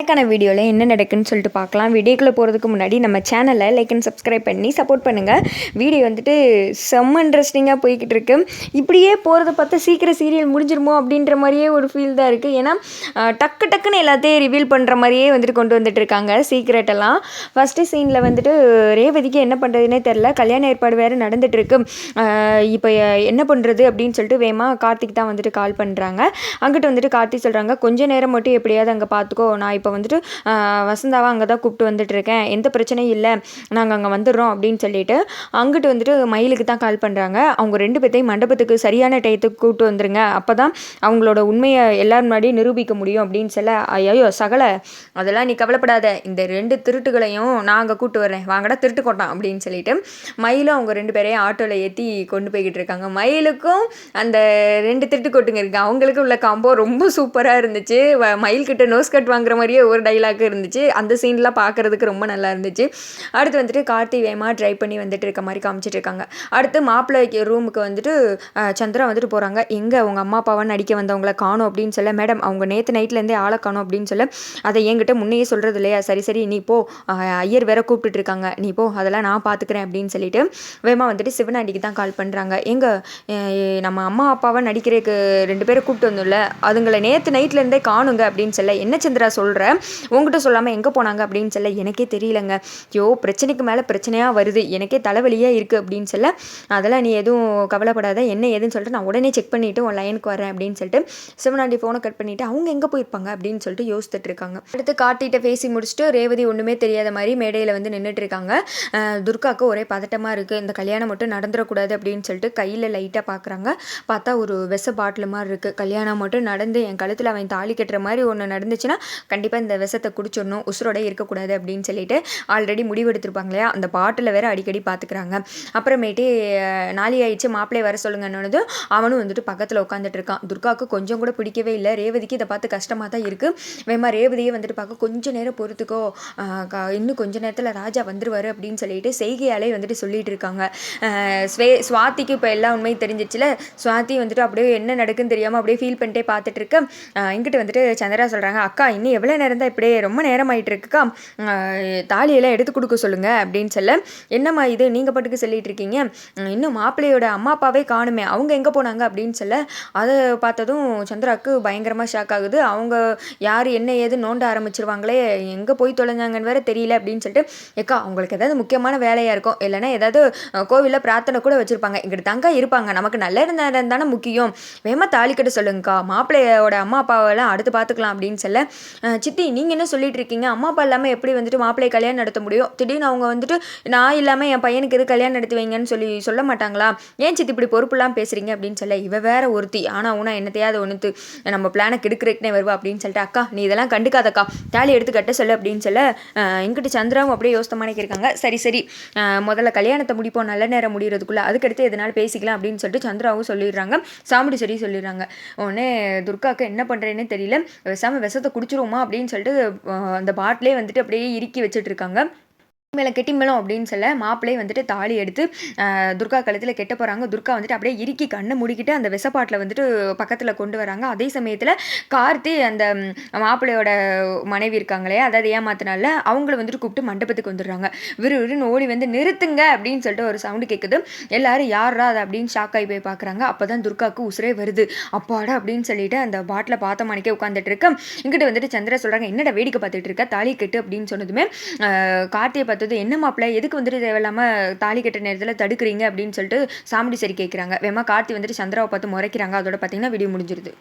க்கான வீடியோவில் என்ன நடக்குன்னு சொல்லிட்டு பார்க்கலாம். வீடியோக்குள்ளே போகிறதுக்கு முன்னாடி நம்ம சேனலை லைக் அண்ட் சப்ஸ்கிரைப் பண்ணி சப்போர்ட் பண்ணுங்கள். வீடியோ வந்துட்டு செம்ம இன்ட்ரெஸ்டிங்காக போய்கிட்டு இருக்கு. இப்படியே போகிறத பார்த்தா சீக்கிரம் சீரியல் முடிஞ்சிருமோ அப்படின்ற மாதிரியே ஒரு ஃபீல் தான் இருக்குது. ஏன்னா டக்குன்னு எல்லாத்தையும் ரிவீல் பண்ணுற மாதிரியே வந்துட்டு கொண்டு வந்துட்டு இருக்காங்க சீக்ரெட்டெல்லாம். ஃபஸ்ட்டு சீனில் வந்துட்டு ரேவதிக்கு என்ன பண்ணுறதுனே தெரில. கல்யாண ஏற்பாடு வேறு நடந்துட்டு இருக்கு. இப்போ என்ன பண்ணுறது அப்படின்னு சொல்லிட்டு வேமா கார்த்திக் தான் வந்துட்டு கால் பண்ணுறாங்க. அங்கிட்டு வந்துட்டு கார்த்திக் சொல்கிறாங்க, கொஞ்சம் நேரம் மட்டும் எப்படியாவது அங்கே பார்த்துக்கோ, நான் இப்போ வந்துட்டு வசந்தாவை அங்கே தான் கூப்பிட்டு வந்துட்டுருக்கேன், எந்த பிரச்சனையும் இல்லை, நாங்கள் அங்கே வந்துடுறோம் அப்படின்னு சொல்லிட்டு அங்கிட்டு வந்துட்டு மயிலுக்கு தான் கால் பண்ணுறாங்க. அவங்க 2 பேர்த்தையும் மண்டபத்துக்கு சரியான டயத்துக்கு கூப்பிட்டு வந்துருங்க, அப்போ தான் அவங்களோட உண்மையை எல்லாரும் முன்னாடி நிரூபிக்க முடியும் அப்படின்னு சொல்ல, ஐயோ சகல அதெல்லாம் நீ கவலைப்படாத, இந்த 2 திருட்டுகளையும் நான் அங்கே கூப்பிட்டு வரேன், வாங்கடா திருட்டு கொட்டான் அப்படின்னு சொல்லிட்டு மயிலும் அவங்க 2 பேரையும் ஆட்டோவில் ஏற்றி கொண்டு போய்கிட்டு இருக்காங்க. மயிலுக்கும் அந்த 2 திருட்டு கொட்டுங்க இருக்கு, அவங்களுக்கு உள்ள காம்போ ரொம்ப சூப்பராக இருந்துச்சு. மயில்கிட்ட நோஸ் கட் வாங்குற மாதிரியே ஒரு டைலாக் இருந்துச்சு. அந்த சீன்லாம் பார்க்குறதுக்கு ரொம்ப நல்லா இருந்துச்சு. அடுத்து வந்துட்டு கார்த்தி வேகமாக ட்ரை பண்ணி வந்துட்டு இருக்க மாதிரி காமிச்சிட்டு இருக்காங்க. அடுத்து மாப்பிள்ளை ரூமுக்கு வந்துட்டு சந்திரா வந்துட்டு போகிறாங்க. எங்கே உங்கள் அம்மா அப்பாவை நடிக்க வந்தவங்கள காணும் அப்படின்னு சொல்ல, மேடம் அவங்க நேற்று நைட்லேருந்தே ஆளை காணும் அப்படின்னு சொல்ல, அதை என்கிட்ட முன்னையே சொல்கிறது இல்லையா, சரி சரி நீ போ, ஐயர் வேற கூப்பிட்டுட்டு இருக்காங்க, நீ போ, அதெல்லாம் நான் பார்த்துக்கிறேன் அப்படின்னு சொல்லிட்டு வேகமாக வந்துட்டு சிவனாண்டிக்கு தான் கால் பண்ணுறாங்க. நம்ம அம்மா அப்பாவை நடிக்கிறதுக்கு 2 பேரை கூப்பிட்டு வந்தோம்ல, அதுங்களை நேற்று நைட்லேருந்தே காணுங்க அப்படின்னு சொல்ல, என்ன சந்திரா சொல்கிற, உங்ககிட்ட சொல்லாமல் எங்கே போனாங்க அப்படின்னு சொல்ல, எனக்கே தெரியலங்க, பிரச்சனைக்கு மேலே பிரச்சனையாக வருது, எனக்கே தலைவலியாக இருக்குது அப்படின்னு சொல்ல, அதெல்லாம் நீ எதுவும் கவலைப்படாத, என்ன ஏதுன்னு சொல்லிட்டு நான் உடனே செக் பண்ணிவிட்டு உன் லைனுக்கு வரேன் அப்படின்னு சொல்லிட்டு சிவனாண்டி ஃபோனை கட் பண்ணிவிட்டு அவங்க எங்கே போயிருப்பாங்க அப்படின்னு சொல்லிட்டு யோசித்துட்டு இருக்காங்க. அடுத்து கார்த்திகிட்ட பேசி முடிச்சுட்டு ரேவதி ஒன்றுமே தெரியாத மாதிரி மேடையில் வந்து நின்றுட்டு இருக்காங்க. துர்காவுக்கு ஒரே பதட்டமாக இருக்குது, இந்த கல்யாணம் மட்டும் நடந்துடக்கூடாது அப்படின்னு சொல்லிட்டு கையில் லைட்டாக பார்க்குறாங்க. பார்த்தா ஒரு விஷ பாட்டில் மாதிரி இருக்குது. கல்யாணம் மட்டும் நடந்து என் கழுத்தில் அவன் தாலி கட்டுற மாதிரி ஒன்று நடந்துச்சுன்னா கண்டிப்பாக இந்த விஷத்தை குடிச்சிடணும், உசுரோட இருக்கக்கூடாது அப்படின்னு சொல்லிட்டு ஆல்ரெடி முடிவு எடுத்திருப்பாங்க இல்லையா, அந்த பாட்டில் வேற அடிக்கடி பார்த்துக்கிறாங்க. அப்புறமேட்டு நாளை ஆயிடுச்சு, மாப்பிள்ளை வர சொல்லுங்கன்னு அவனும் வந்துட்டு பக்கத்தில் உட்காந்துட்டு இருக்கான். துர்காவுக்கு கொஞ்சம் கூட பிடிக்கவே இல்லை. ரேவதிக்கு இதை பார்த்து கஷ்டமாக தான் இருக்குது. வேமா ரேவதியை வந்துட்டு பார்க்க கொஞ்சம் நேரம் பொறுத்துக்கோ, இன்னும் கொஞ்சம் நேரத்தில் ராஜா வந்துருவார் அப்படின்னு சொல்லிட்டு செய்கையாலே வந்துட்டு சொல்லிட்டு இருக்காங்க. சுவாதிக்கு இப்போ எல்லா உண்மையும் தெரிஞ்சிச்சுல, சுவாதி வந்துட்டு அப்படியே என்ன நடக்குன்னு தெரியாமல் அப்படியே ஃபீல் பண்ணிட்டே பார்த்துட்டு இருக்கு. இங்கிட்டு வந்துட்டு சந்திரா சொல்கிறாங்க, அக்கா இன்னும் எவ்வளோ நேரம் தான் இப்படியே ரொம்ப நேரம் ஆகிட்டு இருக்குக்கா, தாலியெல்லாம் எடுத்து கொடுக்க சொல்லுங்கள் அப்படின்னு சொல்ல, என்னம்மா இது நீங்கள் பாட்டுக்கு சொல்லிட்டு இருக்கீங்க, இன்னும் மாப்பிள்ளையோட அம்மா அப்பாவே காணுமே, அவங்க எங்கே போனாங்க அப்படின்னு சொல்ல, அதை பார்த்ததும் சந்திராவுக்கு பயங்கரமாக ஷாக் ஆகுது. அவங்க யார் என்ன ஏது நோண்ட ஆரம்பிச்சிருவாங்களே, எங்கே போய் தொலைஞ்சாங்கன்னு வேற தெரியல அப்படின்னு சொல்லிட்டு, ஏக்கா அவங்களுக்கு ஏதாவது முக்கியமான வேலையாக இருக்கும், இல்லைன்னா ஏதாவது கோவிலில் பிரார்த்தனை கூட வச்சுருப்பாங்க, இங்கிட்ட தங்க இருப்பாங்க, நமக்கு நல்ல நேரம் தானே முக்கியம், வேகமாக தாலி கட்ட சொல்லுங்கக்கா, மாப்பிள்ளையோட அம்மா அப்பாவெல்லாம் அடுத்து பார்த்துக்கலாம் அப்படின்னு சொல்ல, சித்தி நீங்கள் என்ன சொல்லிட்டு இருக்கீங்க, அம்மா அப்பா இல்லாமல் எப்படி வந்துட்டு மாப்பிள்ளை கல்யாணம் நடத்த முடியும், திடீர்னு அவங்க வந்துட்டு நான் இல்லாமல் என் பையனுக்கு எது கல்யாணம் நடத்தி வைங்கன்னு சொல்ல மாட்டாங்களா, ஏன் சித்தி இப்படி பொறுப்புலாம் பேசுகிறீங்க அப்படின்னு சொல்ல, இவ வேற ஒருத்தி ஆனால் உனா என்னத்தையாவது ஒன்று நம்ம பிளானை கெடுக்கிறதுக்குனே வருவா அப்படின்னு சொல்லிட்டு, அக்கா நீ இதெல்லாம் கண்டுக்காதக்கா, தாலி எடுத்து கட்ட சொல்லு அப்படின்னு சொல்ல, இங்கிட்டு சந்திராவும் அப்படியே யோசமானே இருக்காங்க. சரி சரி முதல்ல கல்யாணத்தை முடிப்போம், நல்ல நேரம் முடிகிறதுக்குள்ளே, அதுக்கடுத்து எதனால பேசிக்கலாம் அப்படின்னு சொல்லிட்டு சந்திராவும் சொல்லிடுறாங்க. சாமுடி சரி சொல்லிடுறாங்க. உடனே துர்காவுக்கு என்ன பண்ணுறேன்னு தெரியல, விஷத்தை குடிச்சிருவோமா அப்படின்னு சொல்லிட்டு அந்த பாட்டிலே வந்துட்டு அப்படியே இறுக்கி வச்சுட்டு இருக்காங்க. மேலே கெட்டி மேளம் அப்படின்னு சொல்ல, மாப்பிள்ளையே வந்துட்டு தாலி எடுத்து துர்கா கழுத்தில் கெட்ட போகிறாங்க. துர்கா வந்துட்டு அப்படியே இறுக்கி கண்ணை மூடிக்கிட்டு அந்த விஷப்பாட்டில் வந்துட்டு பக்கத்தில் கொண்டு வராங்க. அதே சமயத்தில் கார்த்தி அந்த மாப்பிள்ளையோட மனைவி இருக்காங்களே, அதாவது ஏமாத்தினால அவங்கள வந்துட்டு கூப்பிட்டு மண்டபத்துக்கு வந்துடுறாங்க. விறுவிறுன்னு ஓடி வந்து நிறுத்துங்க அப்படின்னு சொல்லிட்டு ஒரு சவுண்டு கேட்குது. எல்லாரும் யாரா அதை அப்படின்னு ஷாக் ஆகி போய் பார்க்குறாங்க. அப்போ தான் துர்காவுக்கு உசுரே வருது. அப்பாடா அப்படின்னு சொல்லிட்டு அந்த பாட்டில் பார்த்த மணிக்கே உட்காந்துட்டு இருக்க. இங்கிட்ட வந்துட்டு சந்திரா சொல்கிறாங்க, என்னடா வேடிக்கை பார்த்துட்டு இருக்க, தாலி கெட்டு அப்படின்னு சொன்னதுமே கார்த்தியை பார்த்தது, என்ன மாப்பிள்ளை எதுக்கு வந்துட்டு தேவையில்லாமல் தாலி கட்ட நேரத்தில் தடுக்கிறீங்க அப்படின்னு சொல்லிட்டு சாமுடி சரி கேட்குறாங்க. வேமா கார்த்தி வந்துட்டு சந்திராவை பார்த்து முறைக்கிறாங்க. அதோட பார்த்தீங்கன்னா வீடியோ முடிஞ்சிருது.